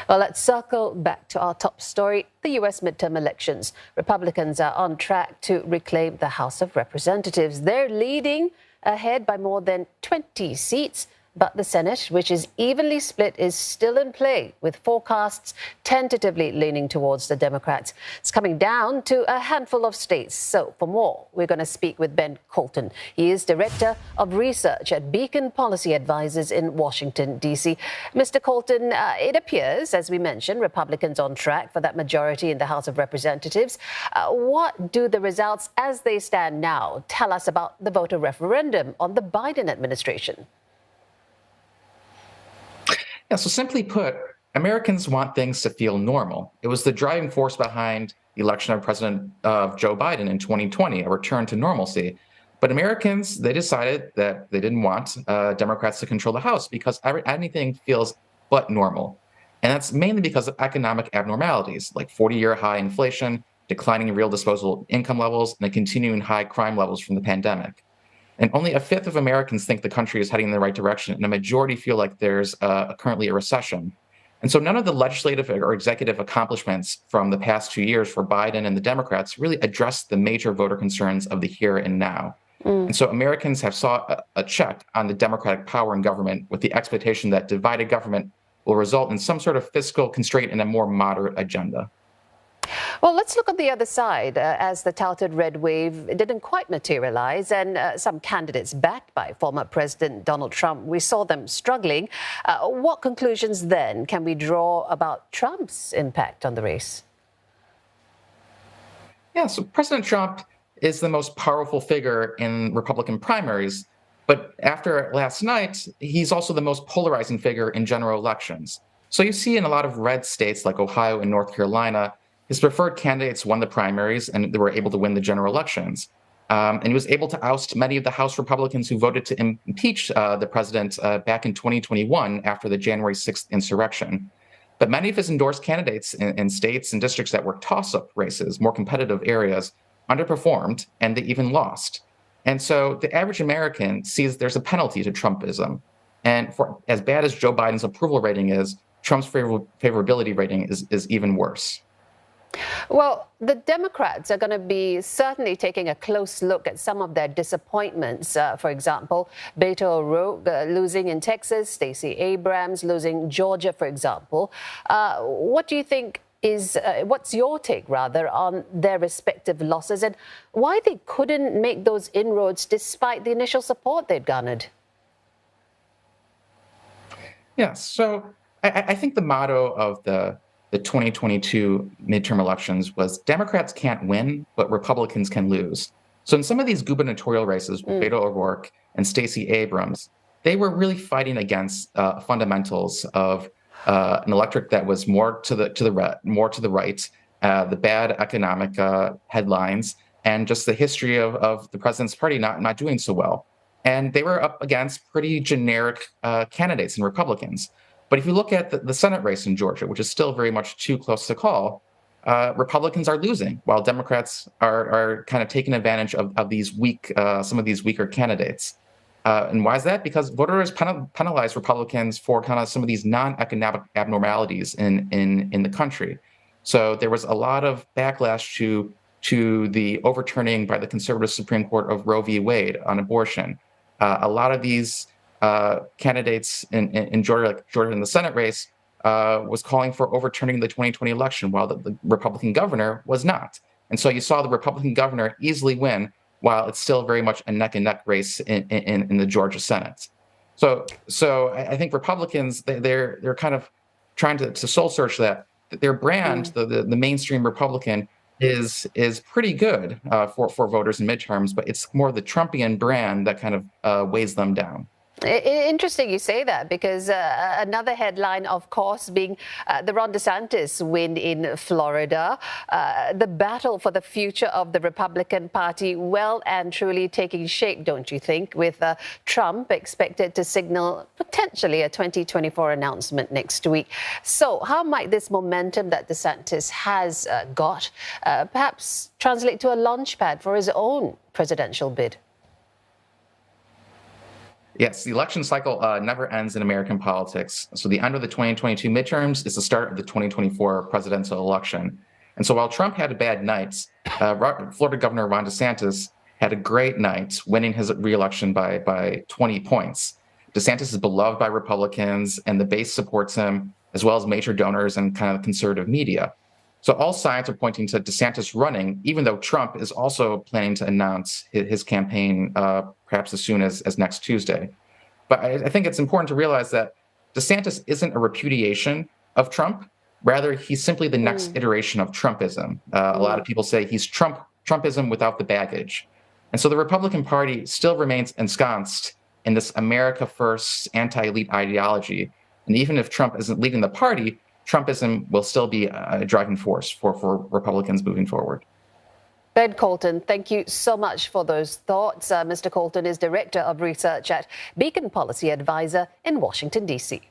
Well, let's circle back to our top story, the U.S. midterm elections. Republicans are on track to reclaim the House of Representatives. They're leading ahead by more than 20 seats. But the Senate, which is evenly split, is still in play, with forecasts tentatively leaning towards the Democrats. It's coming down to a handful of states. So for more, we're going to speak with Ben Koltun. He is Director of Research at Beacon Policy Advisors in Washington, D.C. Mr. Koltun, it appears, as we mentioned, Republicans on track for that majority in the House of Representatives. What do the results as they stand now tell us about the voter referendum on the Biden administration? Yeah, so simply put, Americans want things to feel normal. It was the driving force behind the election of Joe Biden in 2020, a return to normalcy. But Americans, they decided that they didn't want Democrats to control the House because anything feels but normal. And that's mainly because of economic abnormalities like 40-year high inflation, declining real disposable income levels, and the continuing high crime levels from the pandemic. And only a fifth of Americans think the country is heading in the right direction, and a majority feel like there's currently a recession. And so none of the legislative or executive accomplishments from the past 2 years for Biden and the Democrats really address the major voter concerns of the here and now. And so Americans have sought a check on the Democratic power in government with the expectation that divided government will result in some sort of fiscal constraint and a more moderate agenda. Well, let's look at the other side. As the touted red wave didn't quite materialize, and some candidates backed by former President Donald Trump, we saw them struggling. What conclusions then can we draw about Trump's impact on the race? Yeah, so President Trump is the most powerful figure in Republican primaries. But after last night, he's also the most polarizing figure in general elections. So you see in a lot of red states like Ohio and North Carolina, his preferred candidates won the primaries and they were able to win the general elections. And he was able to oust many of the House Republicans who voted to impeach the president back in 2021 after the January 6th insurrection. But many of his endorsed candidates in states and districts that were toss-up races, more competitive areas, underperformed, and they even lost. And so the average American sees there's a penalty to Trumpism. And for as bad as Joe Biden's approval rating is, Trump's favorability rating is even worse. Well, the Democrats are going to be certainly taking a close look at some of their disappointments. For example, Beto O'Rourke losing in Texas, Stacey Abrams losing Georgia, for example. What do you think what's your take, rather, on their respective losses and why they couldn't make those inroads despite the initial support they'd garnered? Yeah, so I think the motto of the 2022 midterm elections was Democrats can't win, but Republicans can lose. So in some of these gubernatorial races, Beto O'Rourke and Stacey Abrams, they were really fighting against fundamentals of an electorate that was more to the right, the bad economic headlines, and just the history of the president's party not doing so well. And they were up against pretty generic candidates and Republicans. But if you look at the Senate race in Georgia, which is still very much too close to call, Republicans are losing, while Democrats are kind of taking advantage of these some of these weaker candidates. And why is that? Because voters penalize Republicans for kind of some of these non-economic abnormalities in the country. So there was a lot of backlash to the overturning by the conservative Supreme Court of Roe v. Wade on abortion. A lot of these candidates in Georgia, like Georgia in the Senate race, was calling for overturning the 2020 election, while the Republican governor was not. And so you saw the Republican governor easily win, while it's still very much a neck-and-neck race in the Georgia Senate. So I think Republicans, they're kind of trying to soul search that their brand, the mainstream Republican, is pretty good for voters in midterms, but it's more the Trumpian brand that kind of weighs them down. Interesting you say that, because another headline, of course, being the Ron DeSantis win in Florida. The battle for the future of the Republican Party well and truly taking shape, don't you think, with Trump expected to signal potentially a 2024 announcement next week. So how might this momentum that DeSantis has got perhaps translate to a launchpad for his own presidential bid? Yes, the election cycle never ends in American politics. So the end of the 2022 midterms is the start of the 2024 presidential election. And so while Trump had bad nights, Florida Governor Ron DeSantis had a great night, winning his reelection by 20 points. DeSantis is beloved by Republicans, and the base supports him, as well as major donors and kind of conservative media. So all signs are pointing to DeSantis running, even though Trump is also planning to announce his campaign perhaps as soon as next Tuesday. But I think it's important to realize that DeSantis isn't a repudiation of Trump. Rather, he's simply the next iteration of Trumpism. A lot of people say he's Trumpism without the baggage. And so the Republican Party still remains ensconced in this America First anti-elite ideology. And even if Trump isn't leading the party, Trumpism will still be a driving force for Republicans moving forward. Ben Koltun, thank you so much for those thoughts. Mr. Koltun is Director of Research at Beacon Policy Advisor in Washington, D.C.